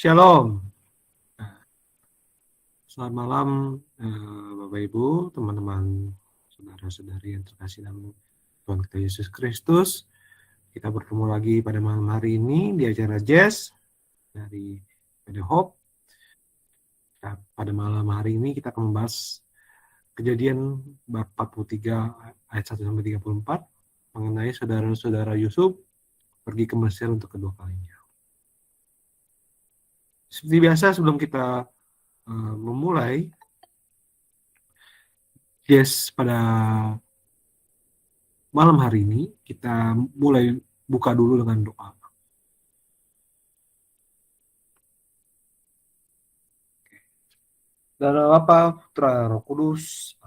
Shalom. Selamat malam Bapak Ibu, teman-teman, saudara-saudari yang terkasih dalam Tuhan kita Yesus Kristus. Kita bertemu lagi pada malam hari ini di acara Jazz dari PD Hope. Nah, pada malam hari ini kita akan membahas Kejadian bab 43 ayat 1 sampai 34 mengenai saudara-saudara Yusuf pergi ke Mesir untuk kedua kalinya. Seperti biasa sebelum kita memulai Jazz pada malam hari ini, kita mulai buka dulu dengan doa. Dalam Bapa, Putra, Roh Kudus.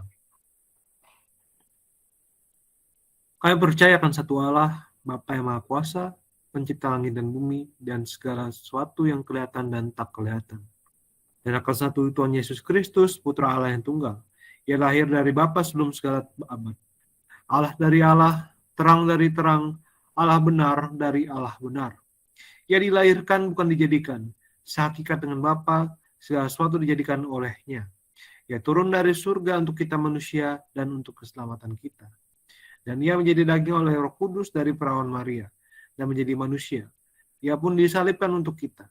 Kami percaya akan satu Allah, Bapa yang Maha Kuasa, pencipta langit dan bumi, dan segala sesuatu yang kelihatan dan tak kelihatan. Dan akan satu Tuhan Yesus Kristus, Putra Allah yang tunggal. Ia lahir dari Bapa sebelum segala abad. Allah dari Allah, terang dari terang, Allah benar dari Allah benar. Ia dilahirkan bukan dijadikan, sehakikat dengan Bapa, segala sesuatu dijadikan olehnya. Ia turun dari surga untuk kita manusia dan untuk keselamatan kita. Dan ia menjadi daging oleh Roh Kudus dari perawan Maria dan menjadi manusia. Ia pun disalibkan untuk kita.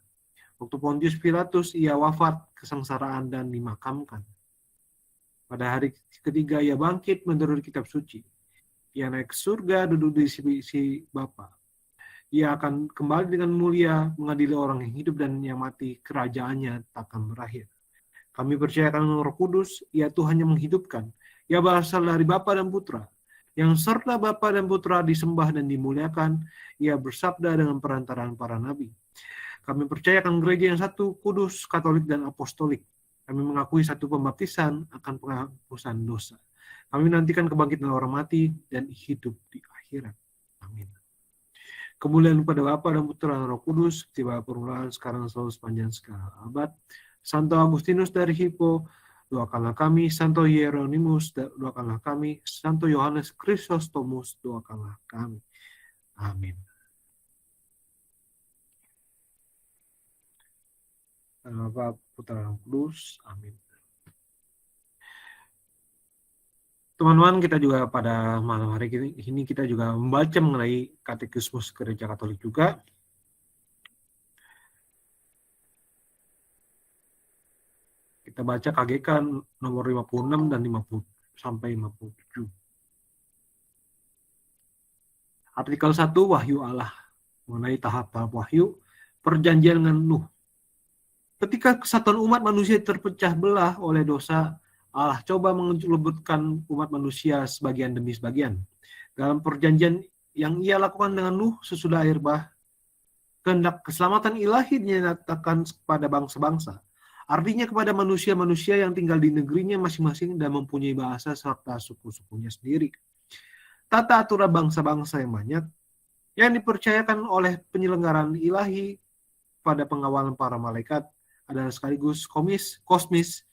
Waktu Pontius Pilatus ia wafat kesengsaraan dan dimakamkan. Pada hari ketiga ia bangkit menurut kitab suci. Ia naik ke surga, duduk di sisi Bapa. Ia akan kembali dengan mulia mengadili orang yang hidup dan yang mati, kerajaannya tak akan berakhir. Kami percayakan Roh Kudus, ia Tuhan yang menghidupkan. Ia berasal dari Bapa dan Putra. Yang serta Bapa dan Putra disembah dan dimuliakan, ia bersabda dengan perantaraan para nabi. Kami percayakan gereja yang satu, kudus, katolik, dan apostolik. Kami mengakui satu pembaptisan akan penghapusan dosa. Kami menantikan kebangkitan orang mati dan hidup di akhirat. Amin. Kemuliaan pada Bapa dan Putra dan Roh Kudus, seperti permulaan, sekarang, selalu, sepanjang segala abad. Santo Agustinus dari Hippo, doakanlah kami. Santo Hieronymus, doakanlah kami. Santo Yohanes Chrysostomus, doakanlah kami. Amin. Bapa, Putra, dan Roh Kudus. Amin. Teman-teman, kita juga pada malam hari ini kita juga membaca mengenai Katekismus Gereja Katolik juga. Kita baca KGK nomor 56 dan 50 sampai 57. Artikel 1, Wahyu Allah, mengenai tahap-tahap wahyu, perjanjian dengan Nuh. Ketika kesatuan umat manusia terpecah belah oleh dosa, Allah coba mengelebutkan umat manusia sebagian demi sebagian. Dalam perjanjian yang ia lakukan dengan Nuh sesudah air bah, kehendak keselamatan ilahi dinyatakan kepada bangsa-bangsa. Artinya kepada manusia-manusia yang tinggal di negerinya masing-masing dan mempunyai bahasa serta suku-sukunya sendiri. Tata aturan bangsa-bangsa yang banyak yang dipercayakan oleh penyelenggaraan ilahi pada pengawalan para malaikat adalah sekaligus kosmis,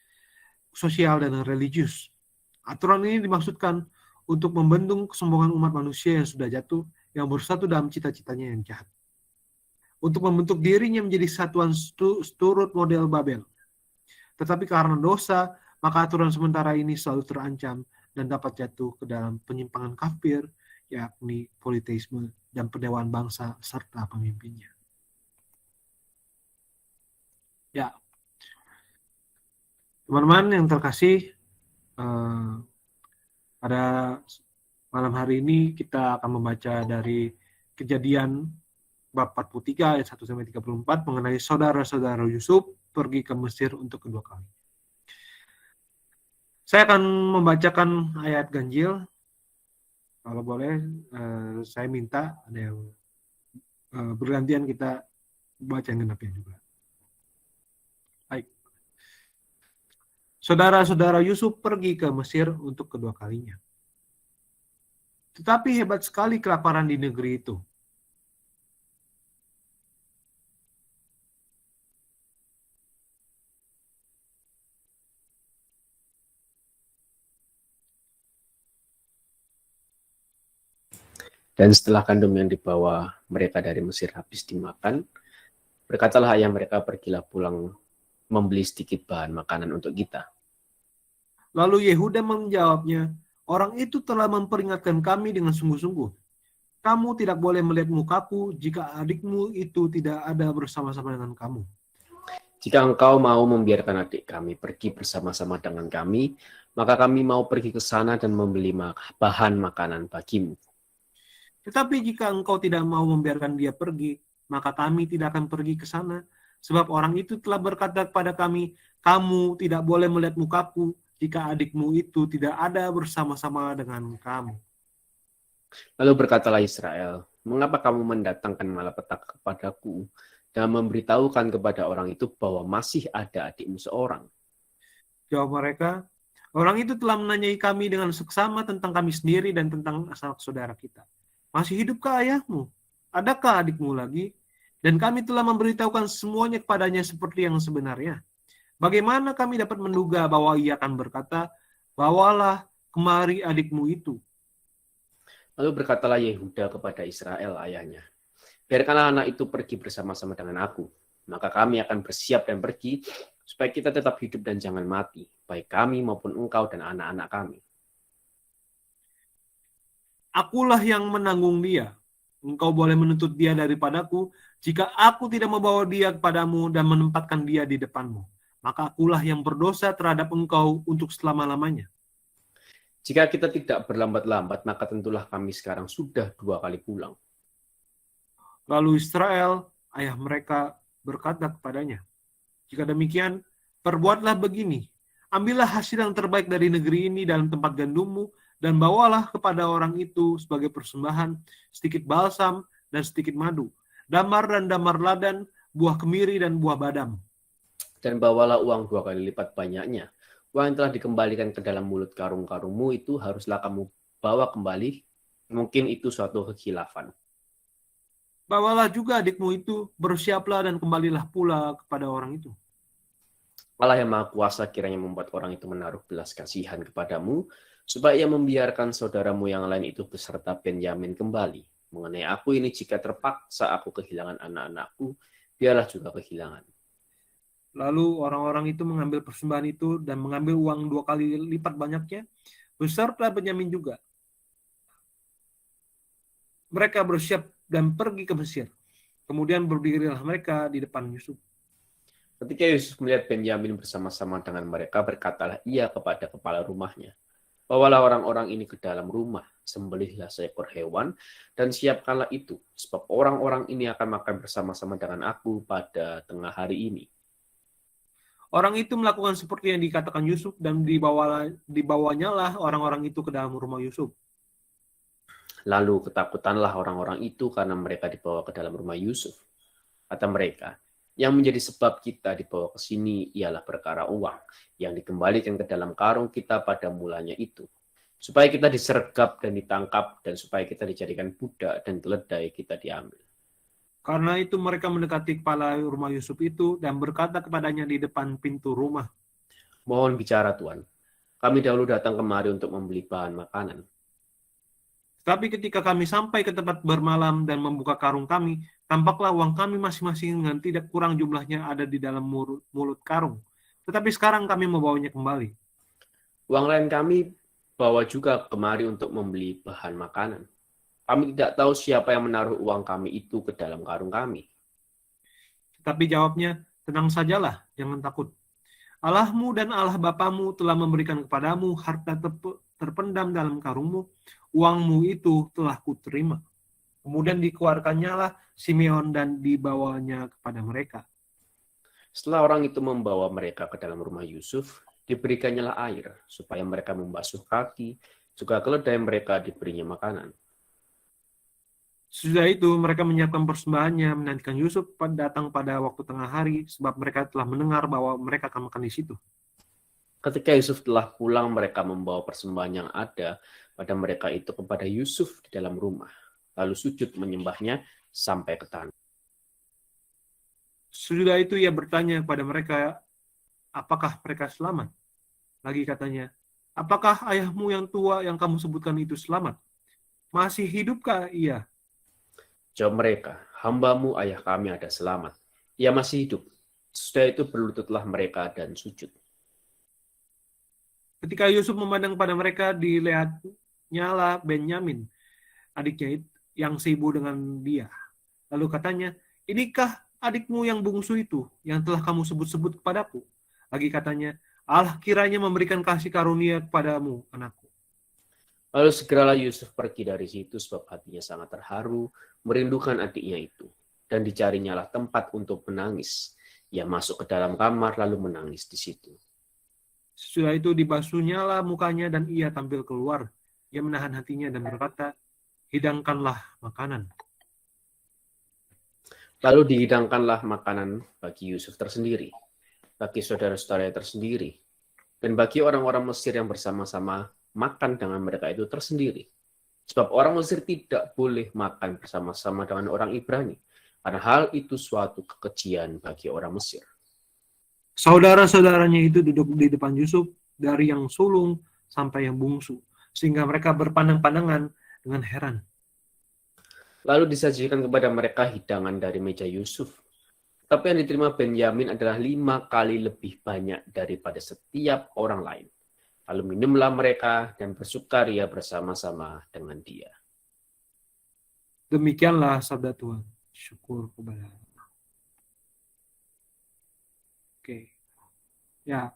sosial, dan religius. Aturan ini dimaksudkan untuk membendung kesombongan umat manusia yang sudah jatuh, yang bersatu dalam cita-citanya yang jahat. Untuk membentuk dirinya menjadi satuan seturut model Babel. Tetapi karena dosa, maka aturan sementara ini selalu terancam dan dapat jatuh ke dalam penyimpangan kafir, yakni politeisme dan pendewaan bangsa serta pemimpinnya. Ya, teman-teman yang terkasih, pada malam hari ini kita akan membaca dari Kejadian bab 43 ayat 1 sampai 34 mengenai saudara-saudara Yusuf pergi ke Mesir untuk kedua kali. Saya akan membacakan ayat ganjil. Kalau boleh, saya minta ada yang bergantian kita baca yang genapnya juga. Baik. Saudara-saudara Yusuf pergi ke Mesir untuk kedua kalinya. Tetapi hebat sekali kelaparan di negeri itu. Dan setelah gandum yang dibawa mereka dari Mesir habis dimakan, Berkatalah ayah mereka, pergilah pulang membeli sedikit bahan makanan untuk kita. Lalu Yehuda menjawabnya, orang itu telah memperingatkan kami dengan sungguh-sungguh. Kamu tidak boleh melihat mukaku jika adikmu itu tidak ada bersama-sama dengan kamu. Jika engkau mau membiarkan adik kami pergi bersama-sama dengan kami, maka kami mau pergi ke sana dan membeli bahan makanan bagimu. Tetapi jika engkau tidak mau membiarkan dia pergi, maka kami tidak akan pergi ke sana. Sebab orang itu telah berkata kepada kami, kamu tidak boleh melihat mukaku jika adikmu itu tidak ada bersama-sama dengan kamu. Lalu berkatalah Israel, mengapa kamu mendatangkan malapetaka kepadaku dan memberitahukan kepada orang itu bahwa masih ada adikmu seorang? Jawab mereka, orang itu telah menanyai kami dengan seksama tentang kami sendiri dan tentang asal saudara kita. Masih hidupkah ayahmu? Adakah adikmu lagi? Dan kami telah memberitahukan semuanya kepadanya seperti yang sebenarnya. Bagaimana kami dapat menduga bahwa ia akan berkata, bawalah kemari adikmu itu. Lalu berkatalah Yehuda kepada Israel ayahnya, biarkanlah anak itu pergi bersama-sama dengan aku, maka kami akan bersiap dan pergi, supaya kita tetap hidup dan jangan mati, baik kami maupun engkau dan anak-anak kami. Akulah yang menanggung dia. Engkau boleh menuntut dia daripadaku, jika aku tidak membawa dia kepadamu dan menempatkan dia di depanmu. Maka akulah yang berdosa terhadap engkau untuk selama-lamanya. Jika kita tidak berlambat-lambat, maka tentulah kami sekarang sudah 2 kali pulang. Lalu Israel, ayah mereka, berkata kepadanya, jika demikian, perbuatlah begini, ambillah hasil yang terbaik dari negeri ini dalam tempat gandummu, dan bawalah kepada orang itu sebagai persembahan sedikit balsam dan sedikit madu, damar dan damar ladan, buah kemiri dan buah badam. Dan bawalah uang 2 kali lipat banyaknya. Uang yang telah dikembalikan ke dalam mulut karung-karungmu itu haruslah kamu bawa kembali. Mungkin itu suatu kekhilafan. Bawalah juga adikmu itu, bersiaplah dan kembalilah pula kepada orang itu. Allah yang Maha Kuasa kiranya membuat orang itu menaruh belas kasihan kepadamu, supaya ia membiarkan saudaramu yang lain itu beserta Benyamin kembali. Mengenai aku ini, jika terpaksa aku kehilangan anak-anakku, biarlah juga kehilangan. Lalu orang-orang itu mengambil persembahan itu dan mengambil uang 2 kali lipat banyaknya, beserta Benyamin juga. Mereka bersiap dan pergi ke Mesir. Kemudian berdirilah mereka di depan Yusuf. Ketika Yusuf melihat Benyamin bersama-sama dengan mereka, berkatalah ia kepada kepala rumahnya, bawalah orang-orang ini ke dalam rumah, sembelihlah seekor hewan, dan siapkanlah itu, sebab orang-orang ini akan makan bersama-sama dengan aku pada tengah hari ini. Orang itu melakukan seperti yang dikatakan Yusuf, dan dibawanyalah orang-orang itu ke dalam rumah Yusuf. Lalu ketakutanlah orang-orang itu karena mereka dibawa ke dalam rumah Yusuf. Kata mereka, yang menjadi sebab kita dibawa ke sini ialah perkara uang yang dikembalikan ke dalam karung kita pada mulanya itu, supaya kita disergap dan ditangkap, dan supaya kita dijadikan budak dan keledai kita diambil. Karena itu mereka mendekati kepala rumah Yusuf itu dan berkata kepadanya di depan pintu rumah, Mohon bicara Tuan, kami dahulu datang kemari untuk membeli bahan makanan. tapi ketika kami sampai ke tempat bermalam dan membuka karung kami, tampaklah uang kami masing-masing dengan tidak kurang jumlahnya ada di dalam mulut karung. Tetapi sekarang kami membawanya kembali. Uang lain kami bawa juga kemari untuk membeli bahan makanan. Kami tidak tahu siapa yang menaruh uang kami itu ke dalam karung kami. Tetapi jawabnya, tenang sajalah, jangan takut. Allahmu dan Allah Bapamu telah memberikan kepadamu harta terpendam dalam karungmu, uangmu itu telah kuterima. Kemudian dikeluarkannya lah Simeon dan dibawanya kepada mereka. Setelah orang itu membawa mereka ke dalam rumah Yusuf, diberikannya lah air, supaya mereka membasuh kaki, juga keledai mereka diberinya makanan. Sesudah itu mereka menyiapkan persembahannya, menantikan Yusuf datang pada waktu tengah hari, sebab mereka telah mendengar bahwa mereka akan makan di situ. Ketika Yusuf telah pulang, mereka membawa persembahan yang ada pada mereka itu kepada Yusuf di dalam rumah, lalu sujud menyembahnya sampai ke tanah. Sesudah itu ia bertanya kepada mereka, apakah mereka selamat? Lagi katanya, apakah ayahmu yang tua yang kamu sebutkan itu selamat? Masih hidupkah ia? Jawab mereka, hambamu ayah kami ada selamat. ia masih hidup. Sesudah itu berlututlah mereka dan sujud. Ketika Yusuf memandang pada mereka, dilihatnya lah Benyamin, adiknya yang sibuk dengan dia. Lalu katanya, inikah adikmu yang bungsu itu, yang telah kamu sebut-sebut kepadaku? Lagi katanya, Allah kiranya memberikan kasih karunia kepadamu, anakku. Lalu segeralah Yusuf pergi dari situ sebab hatinya sangat terharu, merindukan adiknya itu. Dan dicarinya lah tempat untuk menangis. Ia masuk ke dalam kamar lalu menangis di situ. Sesudah itu dibasuhnya lah mukanya dan ia tampil keluar. Ia menahan hatinya dan berkata, hidangkanlah makanan. Lalu dihidangkanlah makanan bagi Yusuf tersendiri, bagi saudara-saudaranya tersendiri, dan bagi orang-orang Mesir yang bersama-sama makan dengan mereka itu tersendiri. Sebab orang Mesir tidak boleh makan bersama-sama dengan orang Ibrani, karena hal itu suatu kekejian bagi orang Mesir. Saudara-saudaranya itu duduk di depan Yusuf, dari yang sulung sampai yang bungsu, sehingga mereka berpandang-pandangan dengan heran. Lalu disajikan kepada mereka hidangan dari meja Yusuf. Tapi yang diterima Benyamin adalah 5 kali lebih banyak daripada setiap orang lain. Lalu minumlah mereka dan bersukaria bersama-sama dengan dia. Demikianlah sabda Tuhan. Syukur kepada Allah. Oke. Ya,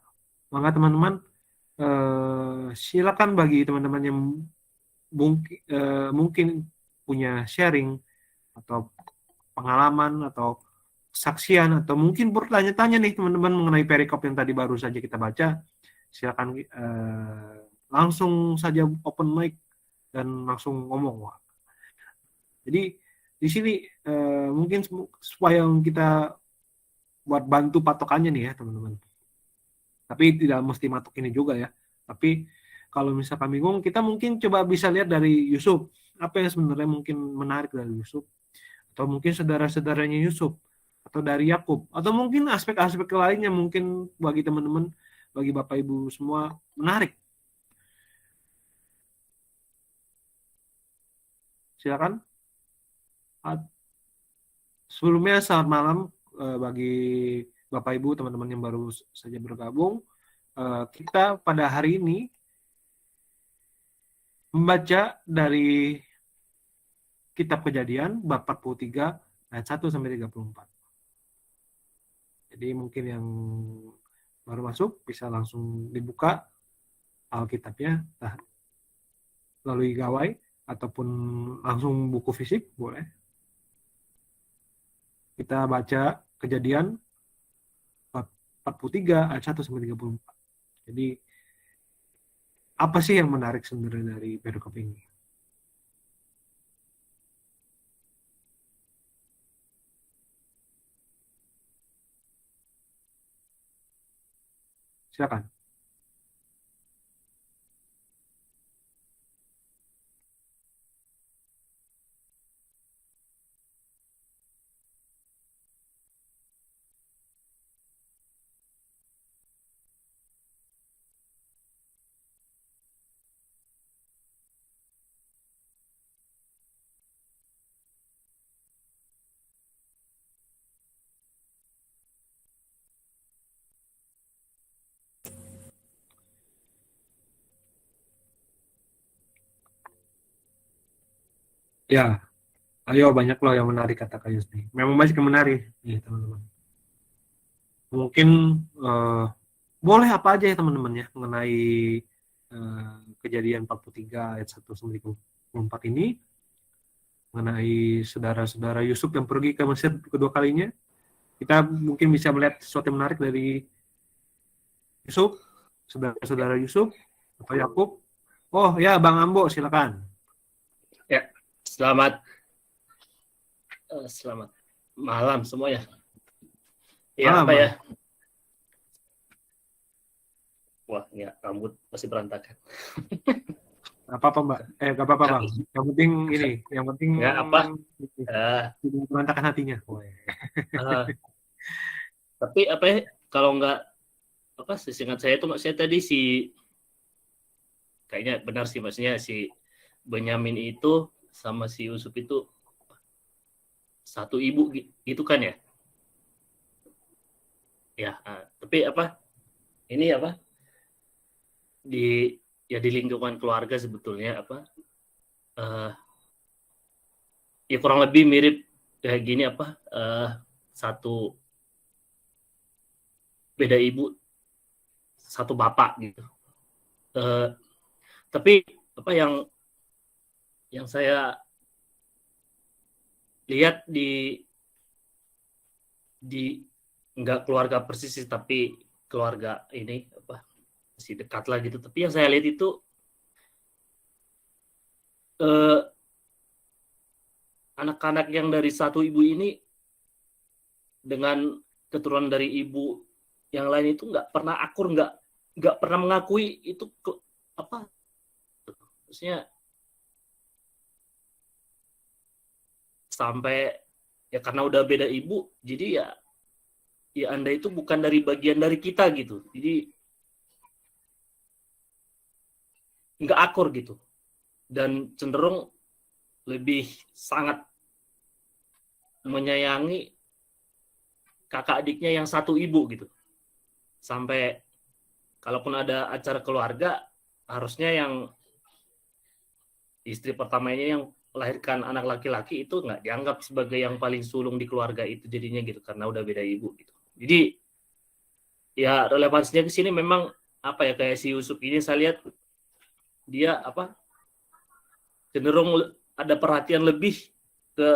maka teman-teman, silakan bagi teman-teman yang mungkin punya sharing atau pengalaman atau kesaksian atau mungkin bertanya-tanya nih teman-teman mengenai perikop yang tadi baru saja kita baca, silakan langsung saja open mic dan langsung ngomong. Jadi di sini mungkin supaya kita buat bantu patokannya nih ya teman-teman. Tapi tidak mesti matok ini juga ya. Tapi kalau misalkan bingung, kita mungkin coba bisa lihat dari Yusuf. Apa yang sebenarnya mungkin menarik dari Yusuf? Atau mungkin saudara-saudaranya Yusuf? Atau dari Yakub? Atau mungkin aspek-aspek lainnya mungkin bagi teman-teman, bagi Bapak Ibu semua menarik. Silakan. Sebelumnya selamat malam bagi Bapak Ibu, teman-teman yang baru saja bergabung. Kita pada hari ini membaca dari Kitab Kejadian bab 43 ayat 1 sampai 34. Jadi mungkin yang baru masuk bisa langsung dibuka Alkitabnya melalui gawai ataupun langsung buku fisik boleh. Kita baca Kejadian 43 ayat 1 sampai 34. Jadi apa sih yang menarik sebenarnya dari perikop ini? Silakan. Ya, ayo banyak loh yang menarik kata Kak Yusni. Memang banyak yang menarik, nih teman-teman. Mungkin boleh apa aja ya teman-teman ya mengenai Kejadian 43 ayat 1 sampai 34 ini, mengenai saudara-saudara Yusuf yang pergi ke Mesir kedua kalinya. Kita mungkin bisa melihat sesuatu yang menarik dari Yusuf, saudara-saudara Yusuf atau Yakub. Oh ya, Bang Ambo silakan. Ya, selamat malam semuanya. Ya, Malam, apa Bang. ya? Wah, ya rambut masih berantakan. Gak apa-apa Mbak. Gak apa-apa Bang. Yang penting ini, yang penting Nggak apa. tidak berantakan hatinya. Tapi apa ya? Kalau nggak apa? Seingat saya itu maksudnya tadi kayaknya benar sih maksudnya si Benyamin itu sama si Yusuf itu satu ibu gitu kan ya? Ya, tapi ini di di lingkungan keluarga sebetulnya ya kurang lebih mirip kayak gini satu beda ibu, satu bapak gitu. Tapi yang saya lihat di nggak keluarga persis sih, tapi keluarga ini masih dekat lah gitu. Tapi yang saya lihat itu anak-anak yang dari satu ibu ini dengan keturunan dari ibu yang lain itu nggak pernah akur, nggak pernah mengakui itu maksudnya sampai ya karena udah beda ibu, jadi ya Anda itu bukan dari bagian dari kita gitu, jadi nggak akur gitu, dan cenderung lebih sangat menyayangi kakak adiknya yang satu ibu gitu, sampai kalaupun ada acara keluarga harusnya yang istri pertamanya yang melahirkan anak laki-laki itu nggak dianggap sebagai yang paling sulung di keluarga itu jadinya gitu, karena udah beda ibu gitu. Jadi ya relevansinya ke sini memang kayak si Yusuf ini saya lihat dia cenderung ada perhatian lebih ke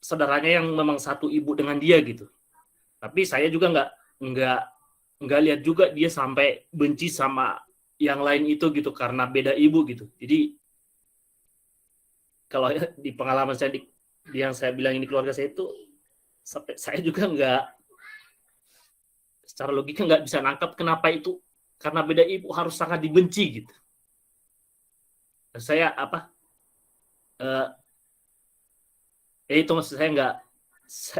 saudaranya yang memang satu ibu dengan dia gitu. Tapi saya juga nggak lihat juga dia sampai benci sama yang lain itu gitu karena beda ibu gitu. Jadi kalau di pengalaman saya yang saya bilang ini keluarga saya itu, sampai saya juga secara logika nggak bisa nangkap kenapa itu karena beda ibu harus sangat dibenci gitu. Saya itu maksud saya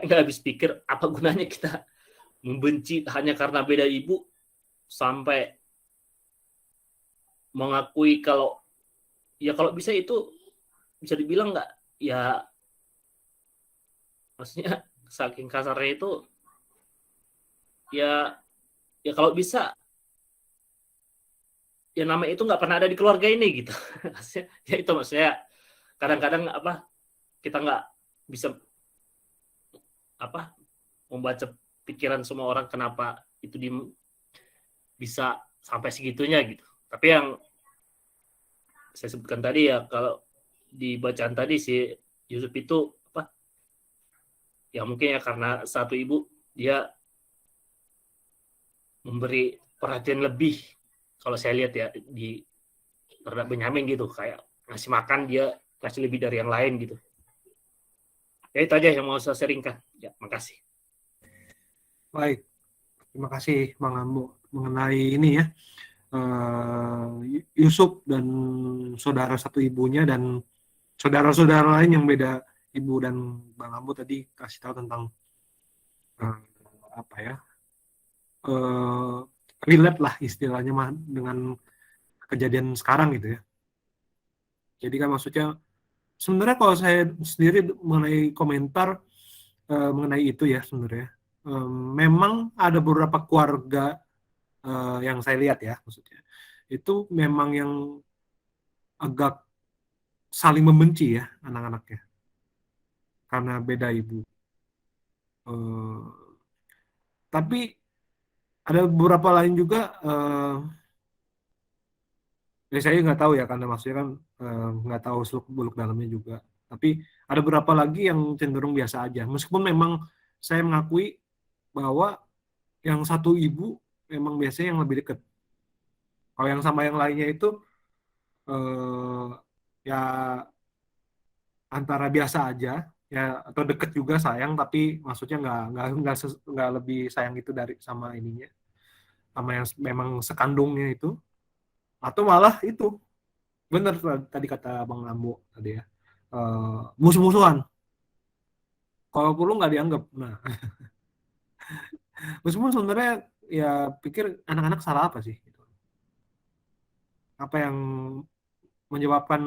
nggak habis pikir apa gunanya kita membenci hanya karena beda ibu sampai mengakui kalau bisa itu bisa dibilang nggak ya, maksudnya saking kasarnya itu ya kalau bisa ya namanya itu nggak pernah ada di keluarga ini gitu. Ya itu maksudnya kadang-kadang kita nggak bisa membaca pikiran semua orang kenapa itu bisa sampai segitunya gitu. Tapi yang saya sebutkan tadi ya, kalau di bacaan tadi si Yusuf itu ya mungkin ya karena satu ibu dia memberi perhatian lebih, kalau saya lihat ya di terhadap Benyamin gitu, kayak ngasih makan dia kasih lebih dari yang lain gitu. Ya itu aja yang mau saya sharingkan. Ya, makasih. Baik, terima kasih Bang Ambo mengenai ini ya, Yusuf dan saudara satu ibunya dan saudara-saudara lain yang beda ibu, dan Bang Ambo tadi kasih tahu tentang relate lah istilahnya mah dengan kejadian sekarang gitu ya. Jadi kan maksudnya sebenarnya kalau saya sendiri mengenai komentar mengenai itu ya, sebenarnya memang ada beberapa keluarga yang saya lihat ya, maksudnya itu memang yang agak saling membenci ya anak-anaknya karena beda ibu. Tapi ada beberapa lain juga, ya saya nggak tahu ya karena maksudnya kan nggak tahu seluk beluk dalamnya juga. Tapi ada beberapa lagi yang cenderung biasa aja. Meskipun memang saya mengakui bahwa yang satu ibu memang biasanya yang lebih dekat. Kalau yang sama yang lainnya itu ya antara biasa aja ya, atau deket juga sayang, tapi maksudnya nggak lebih sayang itu dari sama ininya, sama yang memang sekandungnya itu, atau malah itu bener tadi kata Bang Lambo tadi ya, musuh-musuhan kalau perlu nggak dianggap. Nah, meskipun sebenarnya ya pikir anak-anak salah apa sih gitu. Apa yang menyebabkan,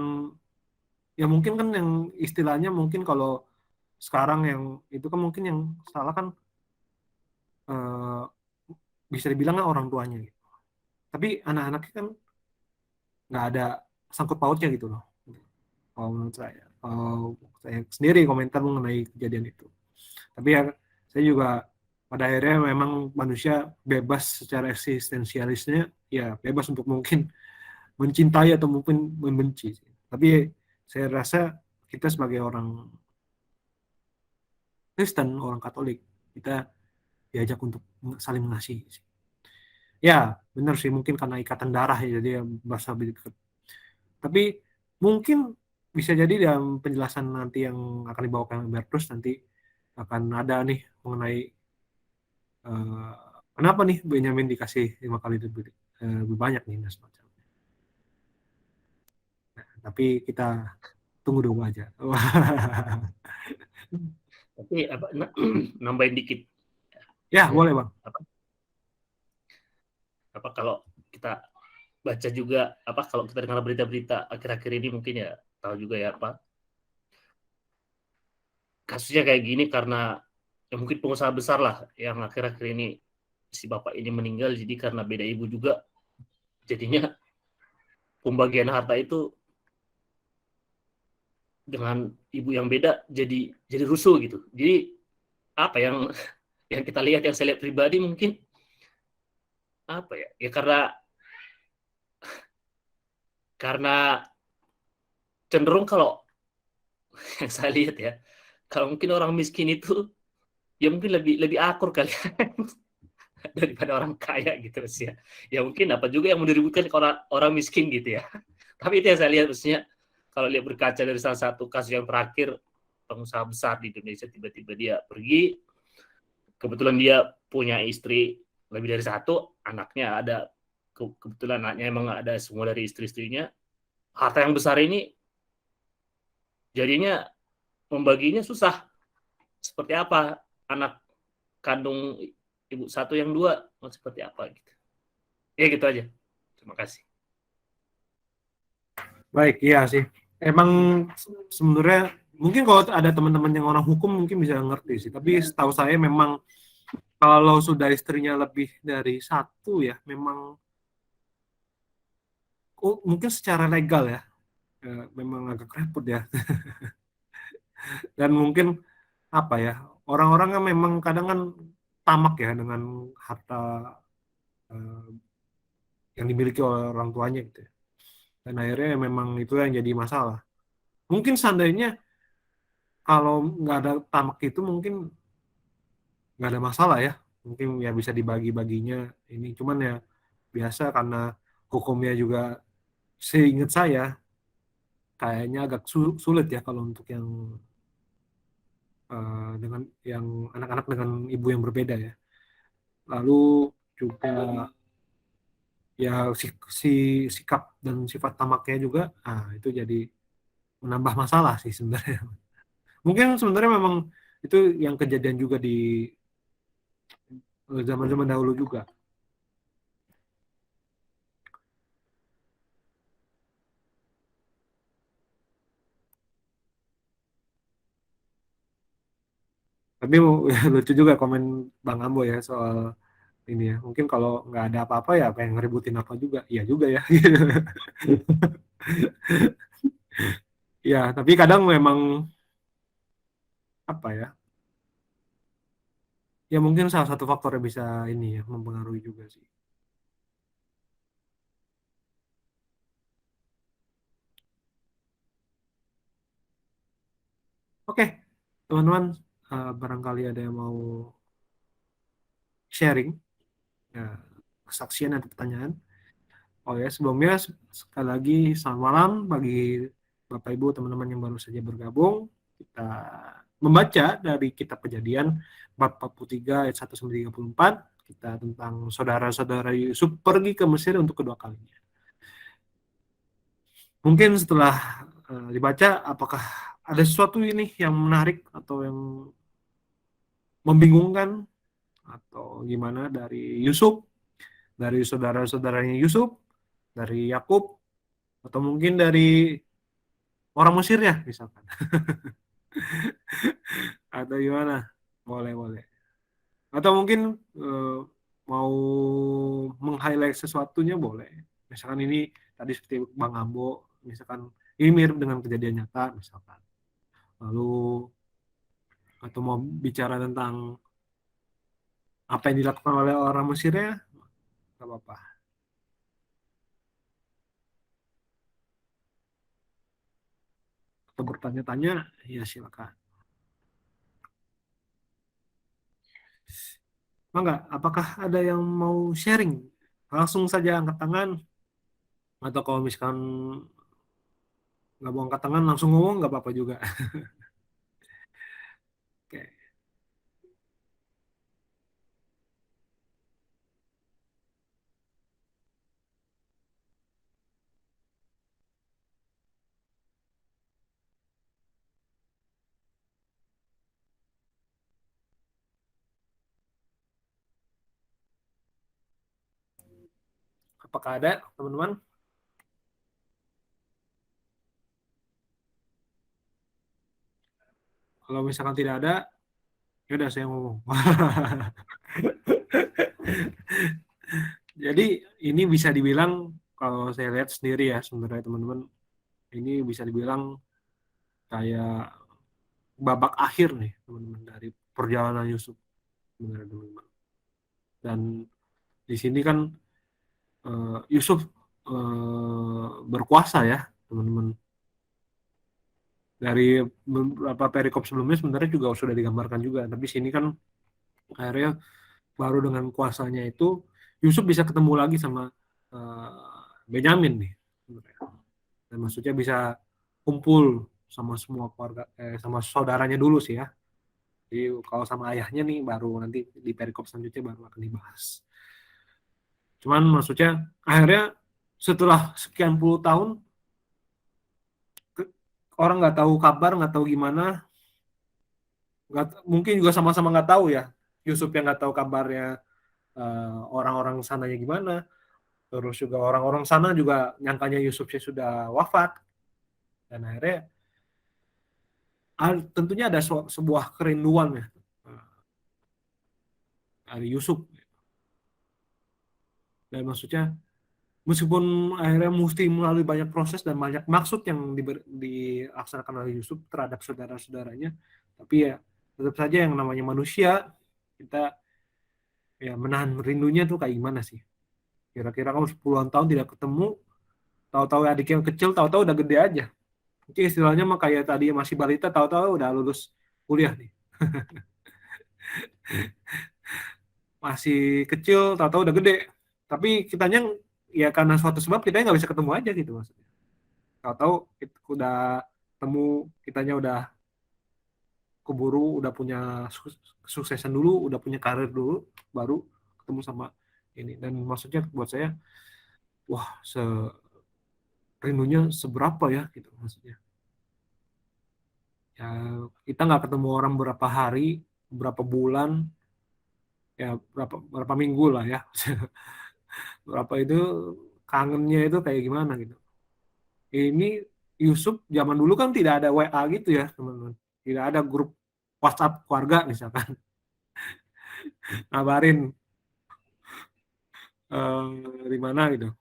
ya mungkin kan yang istilahnya mungkin kalau sekarang yang itu kan mungkin yang salah kan bisa dibilang kan orang tuanya gitu. Tapi anak-anaknya kan nggak ada sangkut pautnya gitu loh. Kalau menurut saya, saya sendiri komentar mengenai kejadian itu. Tapi ya saya juga pada akhirnya memang manusia bebas secara eksistensialisnya, ya bebas untuk mungkin mencintai atau mungkin membenci. Tapi saya rasa kita sebagai orang Kristen, orang Katolik, kita diajak untuk saling mengasihi. Ya, benar sih mungkin karena ikatan darah ya, jadi bahasa lebih dekat. Tapi mungkin bisa jadi dalam penjelasan nanti yang akan dibawakan Bertus nanti akan ada nih mengenai eh, kenapa nih Benyamin dikasih 5 kali lebih banyak nih dan semacamnya. Tapi kita tunggu dulu aja. Tapi nambahin dikit. Ya, boleh Bang. Apa kalau kita baca juga kalau kita dengar berita-berita akhir-akhir ini mungkin ya tahu juga ya kasusnya kayak gini karena ya mungkin pengusaha besar lah yang akhir-akhir ini si bapak ini meninggal, jadi karena beda ibu juga jadinya pembagian harta itu dengan ibu yang beda jadi rusuh gitu. Jadi apa yang kita lihat, yang saya lihat pribadi mungkin apa ya karena cenderung kalau yang saya lihat ya, kalau mungkin orang miskin itu ya mungkin lebih akur kali daripada orang kaya gitu sih ya. Ya mungkin apa juga yang mau diributkan ke orang miskin gitu ya. Tapi itu yang saya lihat, maksudnya kalau lihat berkaca dari salah satu kasus yang terakhir, pengusaha besar di Indonesia tiba-tiba dia pergi, kebetulan dia punya istri lebih dari satu, anaknya ada, kebetulan anaknya emang ada semua dari istri-istrinya, harta yang besar ini jadinya membaginya susah. Seperti apa anak kandung ibu satu yang dua, seperti apa gitu. Ya gitu aja. Terima kasih. Baik, iya sih. Emang sebenarnya mungkin kalau ada teman-teman yang orang hukum mungkin bisa ngerti sih. Tapi setahu saya memang kalau sudah istrinya lebih dari satu ya, memang mungkin secara legal ya, memang agak repot ya. Dan mungkin apa ya, orang-orang kan memang kadang kan tamak ya dengan harta eh, yang dimiliki oleh orang tuanya gitu ya. Dan akhirnya memang itu yang jadi masalah. Mungkin seandainya kalau nggak ada tamak itu mungkin nggak ada masalah ya, mungkin ya bisa dibagi-baginya ini, cuman ya biasa karena hukumnya juga seingat saya kayaknya agak sulit ya kalau untuk yang dengan yang anak-anak dengan ibu yang berbeda ya, lalu juga ya si sikap dan sifat tamaknya juga itu jadi menambah masalah sih sebenarnya. Mungkin sebenarnya memang itu yang kejadian juga di zaman-zaman dahulu juga. Tapi ya, lucu juga komen Bang Ambo ya soal ini ya. Mungkin kalau nggak ada apa-apa ya pengen ngeributin apa juga. Iya juga ya. Ya, tapi kadang memang apa ya? Ya mungkin salah satu faktor yang bisa ini ya mempengaruhi juga sih. Oke, teman-teman, barangkali ada yang mau sharing ya, kesaksian atau pertanyaan. Oh ya, sebelumnya sekali lagi selamat malam bagi Bapak Ibu teman-teman yang baru saja bergabung. Kita membaca dari Kitab Kejadian bab 43 ayat 1 sampai 34, kita tentang saudara-saudara Yusuf pergi ke Mesir untuk kedua kalinya. Mungkin setelah dibaca, apakah ada sesuatu ini yang menarik atau yang membingungkan atau gimana dari Yusuf, dari saudara-saudaranya Yusuf, dari Yakub, atau mungkin dari orang Mesir ya misalkan. Atau gimana? Boleh. Atau mungkin mau meng-highlight sesuatunya boleh. Misalkan ini tadi seperti Bang Ambo, misalkan ini mirip dengan kejadian nyata, misalkan. Lalu atau mau bicara tentang apa yang dilakukan oleh orang Mesir ya, nggak apa-apa. Atau bertanya-tanya, ya silakan. Mangga, apakah ada yang mau sharing? Langsung saja angkat tangan, atau kalau misalkan nggak mau angkat tangan, langsung ngomong nggak apa-apa juga. Oke. Apakah ada, teman-teman? Kalau misalkan tidak ada, ya udah saya ngomong. Jadi ini bisa dibilang, kalau saya lihat sendiri ya sebenarnya teman-teman, ini bisa dibilang kayak babak akhir nih teman-teman dari perjalanan Yusuf sebenarnya teman-teman. Dan di sini kan Yusuf berkuasa ya teman-teman. Dari beberapa perikop sebelumnya sebenarnya juga sudah digambarkan juga, tapi sini kan akhirnya baru dengan kuasanya itu Yusuf bisa ketemu lagi sama Benyamin nih sebenarnya. Dan maksudnya bisa kumpul sama semua keluarga, sama saudaranya dulu sih ya. Jadi kalau sama ayahnya nih baru nanti di perikop selanjutnya baru akan dibahas. Cuman maksudnya akhirnya setelah sekian puluh tahun orang nggak tahu kabar, nggak tahu gimana, mungkin juga sama-sama nggak tahu ya. Yusuf yang nggak tahu kabarnya orang-orang sananya gimana. Terus juga orang-orang sana juga nyangkanya Yusufnya sudah wafat. Dan akhirnya tentunya ada sebuah kerinduan ya dari Yusuf. Dan maksudnya meskipun akhirnya mesti melalui banyak proses dan banyak maksud yang dilaksanakan oleh Yusuf terhadap saudara-saudaranya, tapi ya tetap saja yang namanya manusia, kita ya menahan rindunya tuh kayak gimana sih? Kira-kira kamu puluhan tahun tidak ketemu, tahu-tahu adik yang kecil, tahu-tahu udah gede aja. Mungkin istilahnya mah kayak tadi masih balita, tahu-tahu udah lulus kuliah nih. Masih kecil, tahu-tahu udah gede. Tapi kitanya ya karena suatu sebab kita nggak bisa ketemu aja gitu maksudnya. Tahu-tahu udah temu, kitanya udah keburu, udah punya kesuksesan dulu, udah punya karir dulu, baru ketemu sama ini. Dan maksudnya buat saya, wah, rindunya seberapa ya gitu maksudnya. Ya kita nggak ketemu orang berapa hari, berapa bulan, ya berapa minggu lah ya. Berapa itu kangennya itu kayak gimana gitu. Ini Yusuf zaman dulu kan tidak ada WA gitu ya teman-teman. Tidak ada grup WhatsApp keluarga misalkan ngabarin di mana gitu.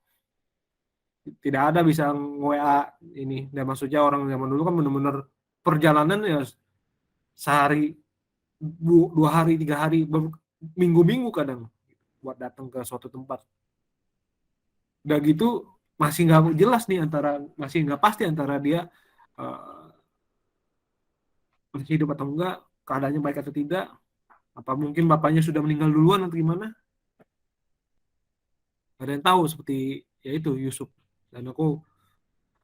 Tidak ada bisa nge-WA ini. Dan maksudnya orang zaman dulu kan benar-benar perjalanan ya sehari, 2 hari, 3 hari, minggu-minggu kadang buat datang ke suatu tempat. Udah gitu masih nggak jelas nih masih nggak pasti antara dia uh, masih hidup atau enggak, keadaannya baik atau tidak, apa mungkin bapaknya sudah meninggal duluan atau gimana, ada yang tahu seperti ya itu Yusuf. Dan aku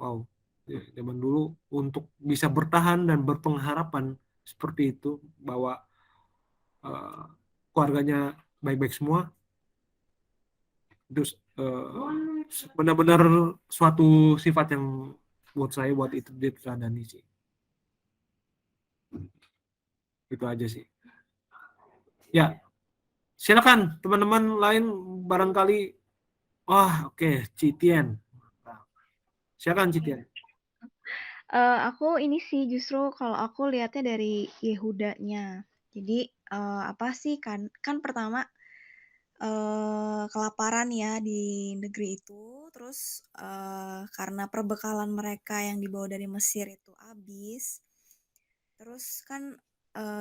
wow, ya, zaman dulu untuk bisa bertahan dan berpengharapan seperti itu bahwa uh, keluarganya baik-baik semua, itu benar-benar suatu sifat yang buat saya buat itu diteladani sih. Itu aja sih. Ya, silakan teman-teman lain barangkali. Wah, oke, Citien. Silakan Citien. Aku ini sih justru kalau aku lihatnya dari Yehudanya. Jadi apa sih kan pertama kelaparan ya di negeri itu, terus karena perbekalan mereka yang dibawa dari Mesir itu habis, terus kan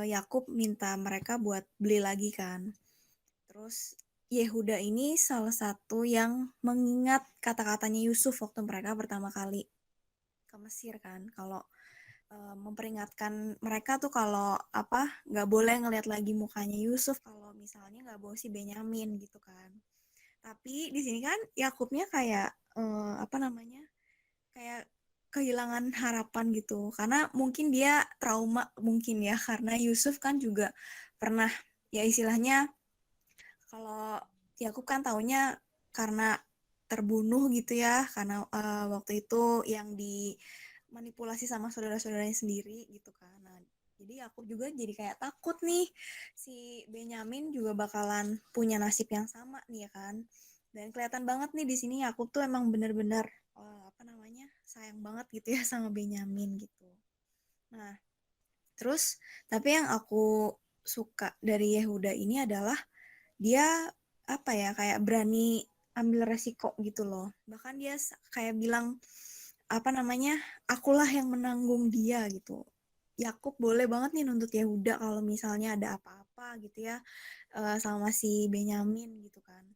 Yakub minta mereka buat beli lagi kan. Terus Yehuda ini salah satu yang mengingat kata-katanya Yusuf waktu mereka pertama kali ke Mesir kan, kalau memperingatkan mereka tuh kalau apa nggak boleh ngelihat lagi mukanya Yusuf kalau misalnya nggak bawa si Benyamin gitu kan. Tapi di sini kan Yakubnya kayak apa namanya, kayak kehilangan harapan gitu karena mungkin dia trauma mungkin ya, karena Yusuf kan juga pernah ya istilahnya, kalau Yakub kan taunya karena terbunuh gitu ya, karena waktu itu yang dimanipulasi sama saudara-saudaranya sendiri gitu kan. Nah, jadi Yakub juga jadi kayak takut nih si Benyamin juga bakalan punya nasib yang sama nih ya kan. Dan kelihatan banget nih di sini Yakub tuh emang bener-bener apa namanya, sayang banget gitu ya sama Benyamin gitu. Nah, terus tapi yang aku suka dari Yehuda ini adalah dia apa ya, kayak berani ambil resiko gitu loh. Bahkan dia kayak bilang apa namanya, akulah yang menanggung dia gitu. Yakub boleh banget nih nuntut Yehuda kalau misalnya ada apa-apa gitu ya sama si Benyamin gitu kan.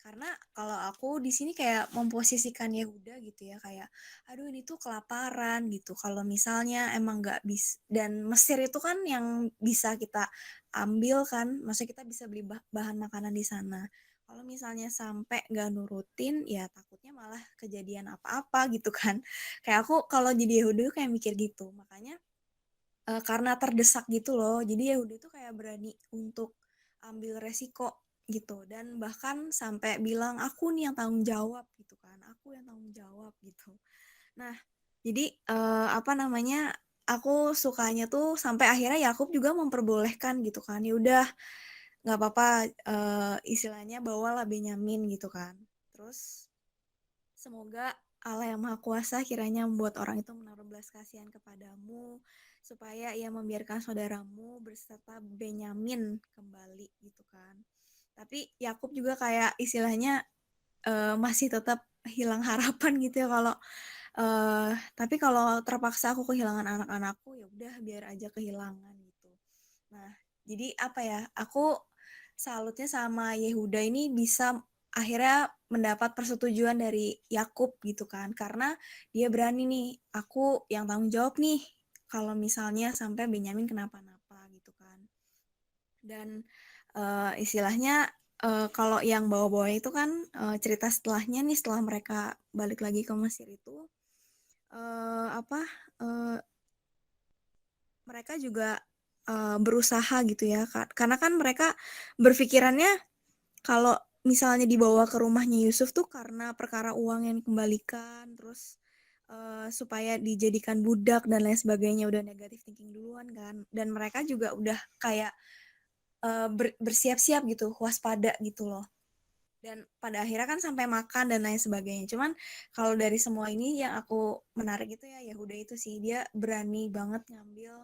Karena kalau aku di sini kayak memposisikan Yehuda gitu ya, kayak aduh ini tuh kelaparan gitu. Kalau misalnya emang nggak bisa, dan Mesir itu kan yang bisa kita ambil kan, maksudnya kita bisa beli bahan makanan di sana. Kalau misalnya sampai nggak nurutin, ya takutnya malah kejadian apa-apa gitu kan. Kayak aku kalau jadi Yehuda kayak mikir gitu. Makanya karena terdesak gitu loh, jadi Yehuda tuh kayak berani untuk ambil resiko gitu, dan bahkan sampai bilang aku nih yang tanggung jawab gitu kan, aku yang tanggung jawab gitu. Nah, jadi apa namanya, aku sukanya tuh sampai akhirnya Yakub juga memperbolehkan gitu kan, ya udah nggak apa-apa, istilahnya bawalah Benyamin gitu kan. Terus semoga Allah yang Maha Kuasa kiranya membuat orang itu menaruh belas kasihan kepadamu, supaya ia membiarkan saudaramu berserta Benyamin kembali gitu kan. Tapi Yakub juga kayak istilahnya masih tetap hilang harapan gitu ya, kalau tapi kalau terpaksa aku kehilangan anak-anakku ya udah biar aja kehilangan gitu. Nah, jadi apa ya? Aku salutnya sama Yehuda ini bisa akhirnya mendapat persetujuan dari Yakub gitu kan. Karena dia berani nih, aku yang tanggung jawab nih kalau misalnya sampai Benyamin kenapa-napa gitu kan. Dan istilahnya kalau yang bawa-bawa itu kan cerita setelahnya nih, setelah mereka balik lagi ke Mesir itu apa mereka juga berusaha gitu ya, karena kan mereka berpikirannya kalau misalnya dibawa ke rumahnya Yusuf tuh karena perkara uang yang dikembalikan, terus supaya dijadikan budak dan lain sebagainya, udah negatif thinking duluan kan, dan mereka juga udah kayak bersiap-siap gitu, waspada gitu loh. Dan pada akhirnya kan sampai makan dan lain sebagainya. Cuman kalau dari semua ini yang aku menarik itu ya Yehuda itu sih, dia berani banget ngambil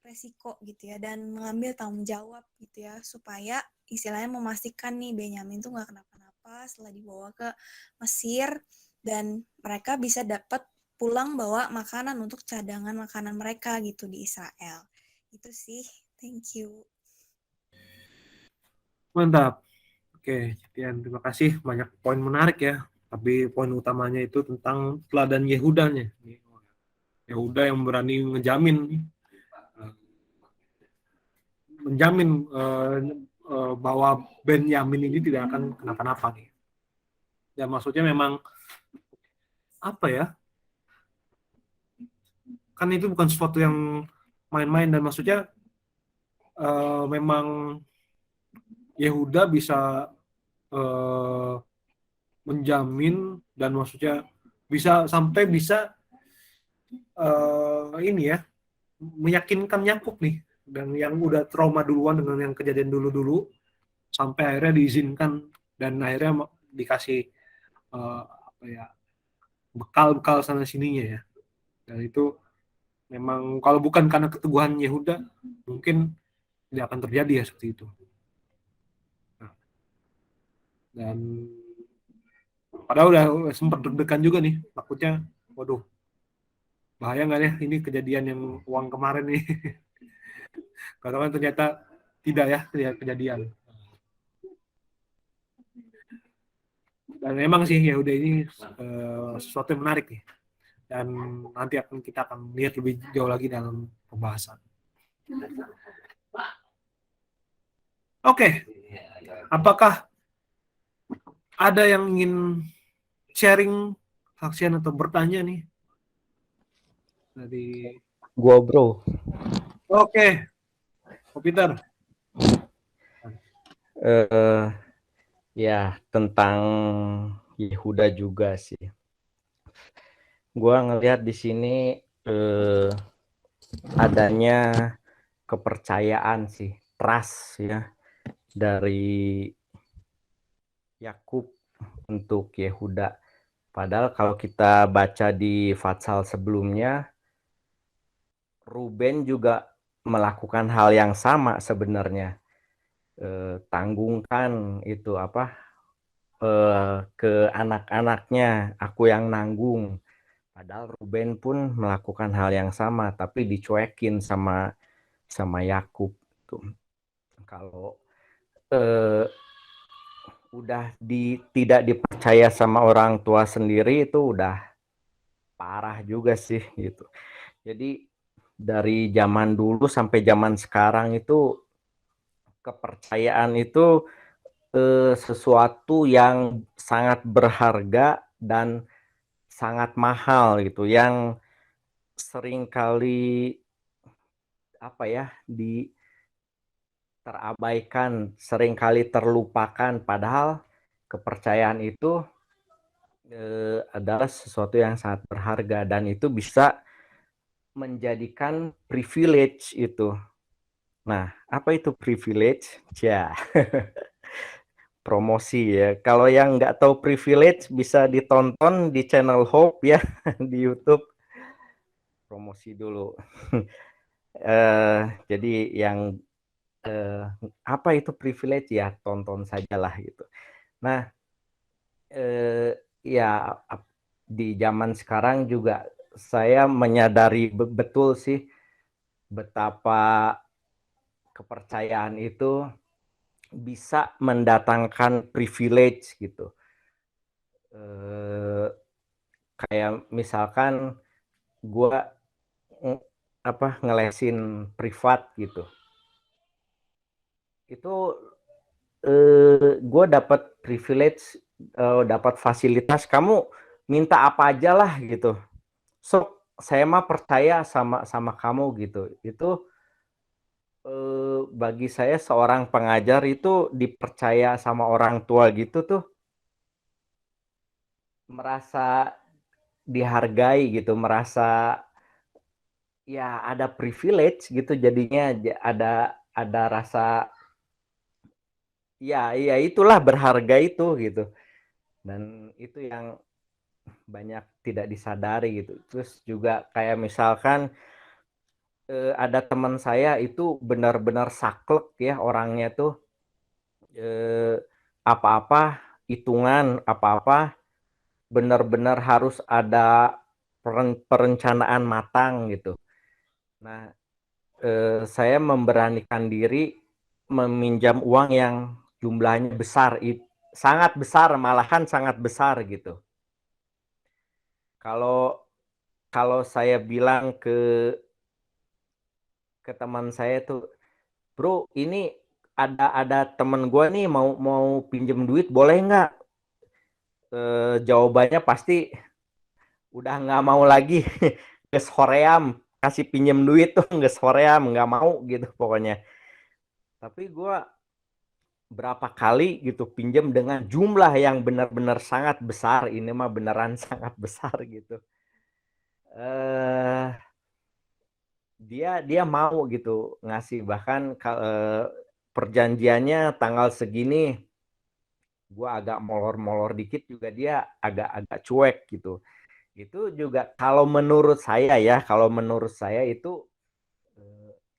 resiko gitu ya, dan mengambil tanggung jawab gitu ya, supaya istilahnya memastikan nih Benyamin tuh nggak kenapa-napa setelah dibawa ke Mesir, dan mereka bisa dapat pulang bawa makanan untuk cadangan makanan mereka gitu di Israel. Itu sih, thank you. Mantap. Oke, Tian, terima kasih. Banyak poin menarik ya. Tapi poin utamanya itu tentang teladan Yehudanya. Yehuda yang berani menjamin bahwa Benyamin ini tidak akan kenapa-napa nih. Dan maksudnya memang apa ya? Kan itu bukan sesuatu yang main-main, dan maksudnya memang Yehuda bisa menjamin, dan maksudnya bisa sampai bisa ini ya, meyakinkan Yakub nih, dan yang udah trauma duluan dengan yang kejadian dulu-dulu, sampai akhirnya diizinkan dan akhirnya dikasih apa ya, bekal-bekal sana sininya ya. Dan itu memang kalau bukan karena keteguhan Yehuda, mungkin tidak akan terjadi ya seperti itu. Nah, dan padahal udah sempat deg-degan juga nih, takutnya, waduh, bahaya nggak ya ini kejadian yang uang kemarin nih. Karena kan ternyata tidak ya kejadian. Dan memang sih Yehuda ini sesuatu yang menarik nih. Dan nanti kita akan lihat lebih jauh lagi dalam pembahasan. Oke, apakah ada yang ingin sharing saksian atau bertanya nih dari Gua bro, Oke, Ko Peter. ya tentang Yehuda juga sih. Gua ngelihat di sini adanya kepercayaan sih, trust ya dari Yakub untuk Yehuda. Padahal kalau kita baca di Fatsal sebelumnya, Ruben juga melakukan hal yang sama sebenarnya. Tanggungkan itu apa ke anak-anaknya, aku yang nanggung. Padahal Ruben pun melakukan hal yang sama, tapi dicuekin sama Yakub. Kalau udah tidak dipercaya sama orang tua sendiri itu udah parah juga sih gitu. Jadi dari zaman dulu sampai zaman sekarang itu kepercayaan itu sesuatu yang sangat berharga dan sangat mahal gitu, yang seringkali apa ya terabaikan, seringkali terlupakan, padahal kepercayaan itu adalah sesuatu yang sangat berharga dan itu bisa menjadikan privilege itu. Nah, apa itu privilege? Ya, promosi ya. Kalau yang nggak tahu privilege bisa ditonton di channel Hope ya di YouTube. Promosi dulu. Jadi yang apa itu privilege ya tonton sajalah gitu. Nah, ya di zaman sekarang juga saya menyadari betul sih betapa kepercayaan itu bisa mendatangkan privilege gitu. Kayak misalkan gue ngelesin privat gitu. Itu gue dapat privilege, dapat fasilitas, kamu minta apa aja lah gitu. So saya mah percaya sama kamu gitu. Itu bagi saya seorang pengajar itu dipercaya sama orang tua gitu tuh merasa dihargai gitu, merasa ya ada privilege gitu, jadinya ada rasa ya itulah berharga itu gitu. Dan itu yang banyak tidak disadari gitu. Terus juga kayak misalkan ada teman saya itu benar-benar saklek ya orangnya tuh, apa-apa hitungan, apa-apa benar-benar harus ada perencanaan matang gitu. Nah, saya memberanikan diri meminjam uang yang jumlahnya besar, sangat besar, malahan sangat besar gitu. Kalau saya bilang ke teman saya tuh, bro, ini ada teman gue nih mau pinjem duit, boleh nggak? Jawabannya pasti udah nggak mau lagi. Nges hoream, kasih pinjem duit tuh nges hoream, nggak mau gitu pokoknya. Tapi gue berapa kali gitu pinjem dengan jumlah yang benar-benar sangat besar, ini mah beneran sangat besar gitu. Dia mau gitu ngasih, bahkan perjanjiannya tanggal segini, gue agak molor-molor dikit juga dia agak cuek gitu. Itu juga kalau menurut saya itu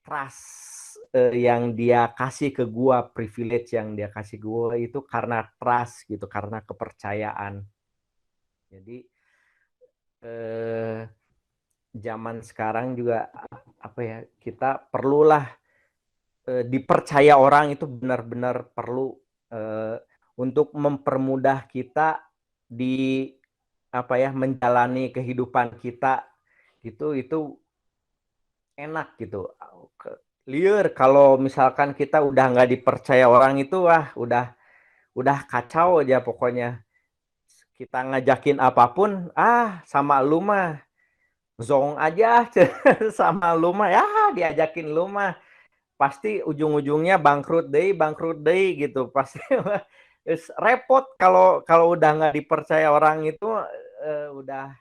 trust yang dia kasih ke gua, privilege yang dia kasih gua itu karena trust gitu, karena kepercayaan. Jadi zaman sekarang juga apa ya, kita perlulah dipercaya orang itu benar-benar perlu untuk mempermudah kita di apa ya, menjalani kehidupan kita itu enak gitu. Liar kalau misalkan kita udah nggak dipercaya orang itu, udah kacau aja pokoknya. Kita ngajakin apapun, sama lu mah zong aja, sama lu mah ya diajakin lu mah pasti ujung-ujungnya bangkrut deh gitu pasti. Repot kalau kalau udah nggak dipercaya orang itu, udah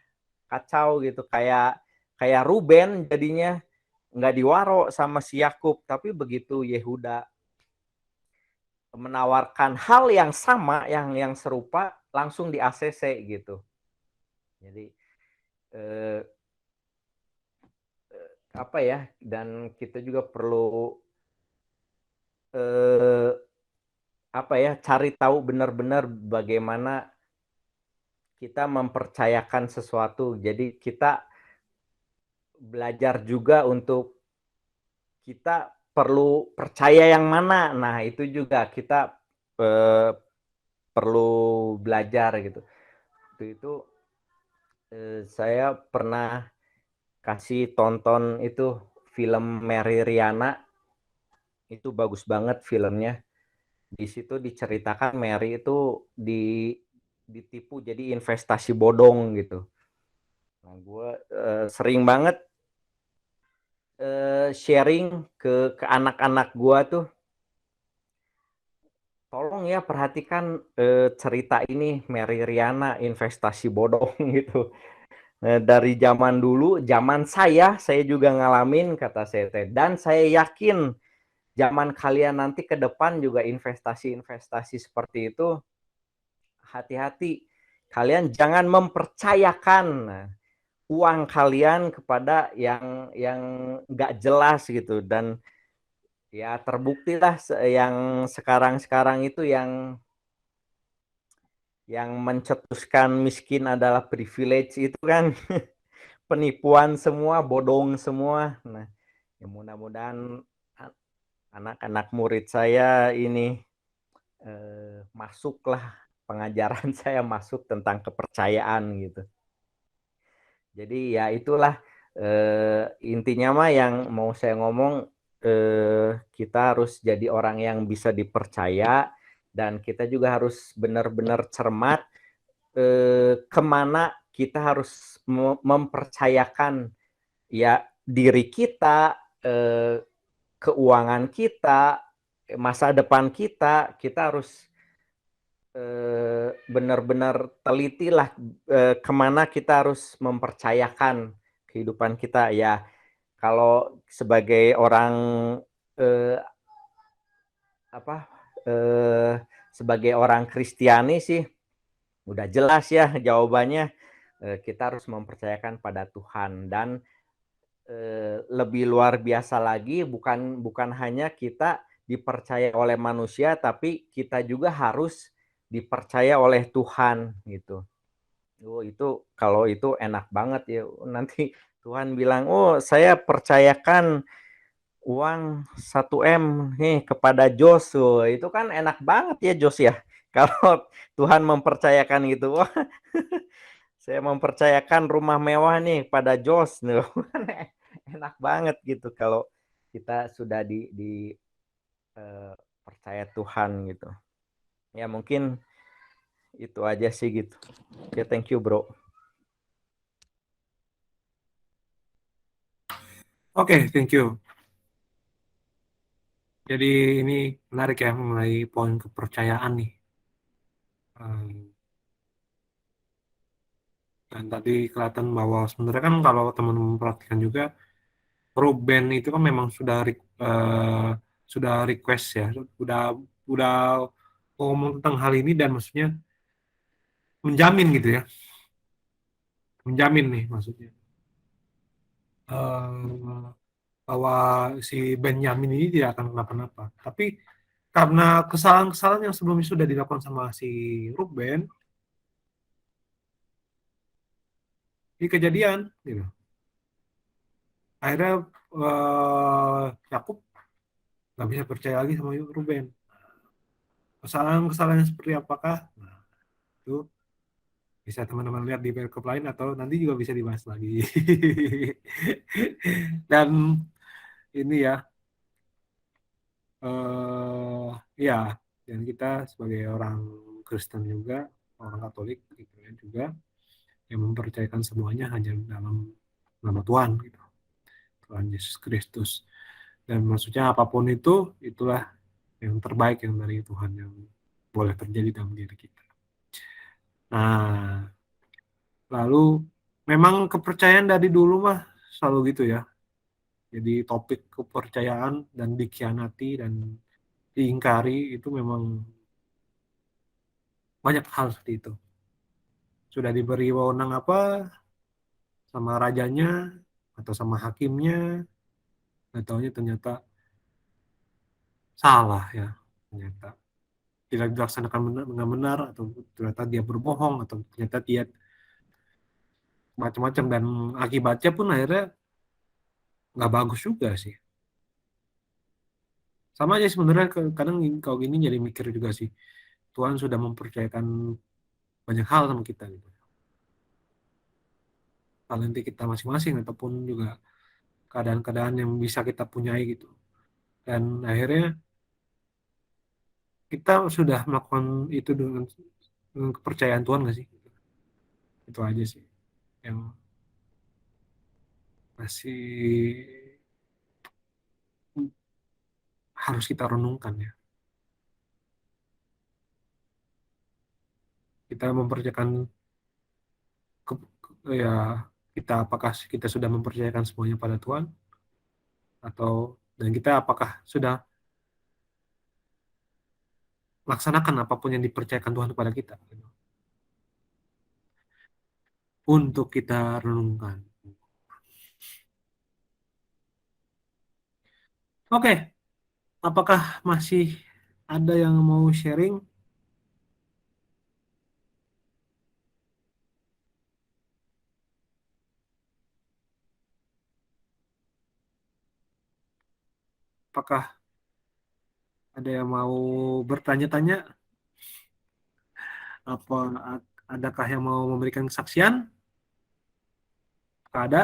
kacau gitu, kayak kayak Ruben jadinya nggak diwaro sama si Yakub, tapi begitu Yehuda menawarkan hal yang sama, yang serupa, langsung di ACC gitu. Jadi apa ya, dan kita juga perlu apa ya, cari tahu benar-benar bagaimana kita mempercayakan sesuatu. Jadi kita belajar juga untuk kita perlu percaya yang mana. Nah, itu juga kita perlu belajar gitu. Itu saya pernah kasih tonton itu film Mary Riana, itu bagus banget filmnya. Di situ diceritakan Mary itu ditipu jadi investasi bodong gitu. Nah, gue sering banget sharing ke anak-anak gue tuh, tolong ya perhatikan cerita ini Mary Riana investasi bodong gitu. Dari zaman dulu, zaman saya juga ngalamin kata saya, dan saya yakin zaman kalian nanti ke depan juga investasi-investasi seperti itu, hati-hati. Kalian jangan mempercayakan uang kalian kepada yang nggak jelas gitu. Dan ya terbuktilah yang sekarang itu yang mencetuskan miskin adalah privilege itu kan. Penipuan semua, bodong semua. Nah, ya mudah-mudahan anak-anak murid saya ini masuklah pengajaran saya masuk tentang kepercayaan gitu. Jadi ya itulah intinya mah yang mau saya ngomong, kita harus jadi orang yang bisa dipercaya, dan kita juga harus benar-benar cermat kemana kita harus mempercayakan ya diri kita, keuangan kita, masa depan kita. Kita harus benar-benar teliti lah kemana kita harus mempercayakan kehidupan kita ya. Kalau sebagai orang sebagai orang Kristiani sih udah jelas ya jawabannya. Kita harus mempercayakan pada Tuhan, dan lebih luar biasa lagi, bukan hanya kita dipercaya oleh manusia, tapi kita juga harus dipercaya oleh Tuhan gitu. Itu kalau itu enak banget ya. Nanti Tuhan bilang, saya percayakan uang 1 M nih kepada Jos. Itu kan enak banget ya Jos ya. Kalau Tuhan mempercayakan gitu. Wah, saya mempercayakan rumah mewah nih pada Jos. Enak banget gitu kalau kita sudah percaya Tuhan gitu. Ya mungkin itu aja sih gitu. Oke, thank you bro. Oke, thank you. Jadi ini menarik ya mengenai poin kepercayaan nih. Dan tadi kelihatan bahwa sebenarnya kan kalau teman-teman perhatikan juga, Ruben itu kan memang sudah request ya, udah ngomong tentang hal ini, dan maksudnya menjamin gitu ya, menjamin nih maksudnya eh, bahwa si Benyamin ini tidak akan kenapa-napa. Tapi karena kesalahan-kesalahan yang sebelumnya sudah dilakukan sama si Ruben, ini kejadian gitu. Akhirnya Yakub nggak bisa percaya lagi sama Ruben. Kesalahan-kesalahan seperti apakah? Nah, itu bisa teman-teman lihat di perikop lain atau nanti juga bisa dibahas lagi. Dan ini ya, ya, dan kita sebagai orang Kristen juga, orang Katolik gitu ya juga, yang mempercayakan semuanya hanya dalam nama Tuhan gitu, Tuhan Yesus Kristus. Dan maksudnya apapun itu, itulah yang terbaik yang dari Tuhan yang boleh terjadi dalam diri kita. Nah, lalu memang kepercayaan dari dulu mah selalu gitu ya. Jadi topik kepercayaan dan dikhianati dan diingkari itu memang banyak hal seperti itu. Sudah diberi wewenang apa sama rajanya atau sama hakimnya, nggak taunya ternyata salah ya. Ternyata tidak dilaksanakan dengan benar atau ternyata dia berbohong atau ternyata dia macam-macam dan akibatnya pun akhirnya nggak bagus juga sih. Sama aja sebenarnya kadang kalau gini jadi mikir juga sih. Tuhan sudah mempercayakan banyak hal sama kita gitu. Talenta kita masing-masing ataupun juga keadaan-keadaan yang bisa kita punyai gitu. Dan akhirnya kita sudah melakukan itu dengan kepercayaan Tuhan nggak sih? Itu aja sih yang masih harus kita renungkan ya. Kita mempercayakan ya kita apakah kita sudah mempercayakan semuanya pada Tuhan atau dan kita apakah sudah laksanakan apapun yang dipercayakan Tuhan kepada kita gitu. Untuk kita renungkan. Oke, apakah masih ada yang mau sharing? Apakah ada yang mau bertanya-tanya? Apa adakah yang mau memberikan kesaksian? Apakah ada?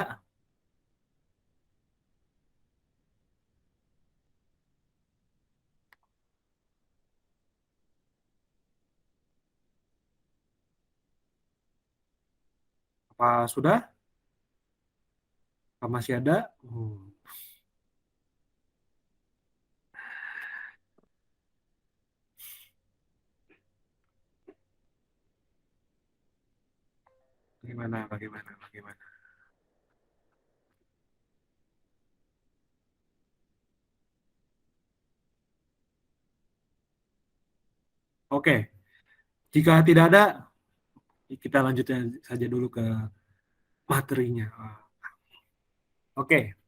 Apa sudah? Apa masih ada? Bagaimana, bagaimana, bagaimana? Oke, jika tidak ada, kita lanjutkan saja dulu ke materinya. Oke.